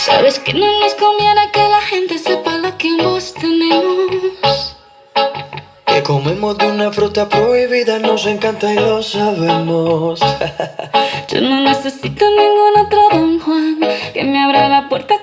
Sabes que no nos conviene que la gente sepa lo que ambos tenemos. Que comemos de una fruta prohibida, nos encanta y lo sabemos. Yo no necesito ningún otro Don Juan que me abra la puerta